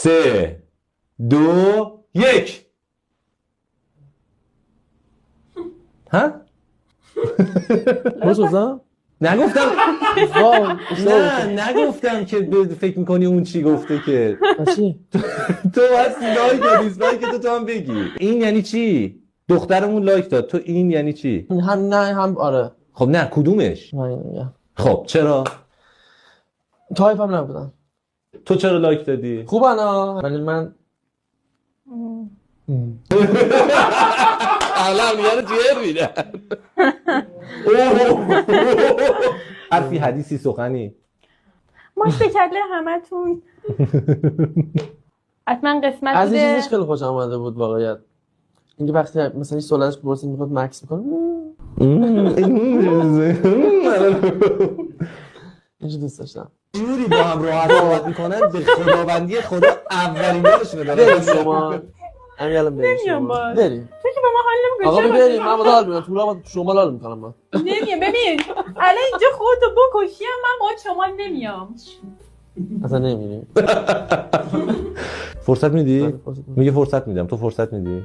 3 2 1 ها؟ خوش گفتم؟ نگفتم واو نه نگفتم که فکر میکنی اون چی گفته که چی؟ تو باید لایک و دیسلایک تو هم بگی. این یعنی چی؟ دخترمون لایک داد، تو این یعنی چی؟ هم نه هم آره. خب نه کدومش؟ من میگم خب چرا؟ تایپ هم نبودن. تو چرا لایک دادی؟ خوبن ها ولی من الان میگه جر میدن. حرفی حدیثی سخنی ماش به کله همتون. حتما قسمت از این بوده. چیزش خیلی خوشم اومده بود واقعیت. اینکه وقتی مثلا این سوالش بپرسیم میخواد مکس میکنه اینجا دوست داشتم. جوری با هم راحت صحبت میکنن به خداوندی خدا اولین بارشونه بریم دارن. شما همین الان بریم نمیام شما باز. بریم تو که با ما حال نمی‌کنی. آقا چرا بریم من با حال میکنم تو با شما حال میکنم من نمیام. ببین الان اینجا خودتو بکشیم من با شما نمیام. اصلا نمیریم. فرصت میدی؟ میگه فرصت میدم، تو فرصت میدی؟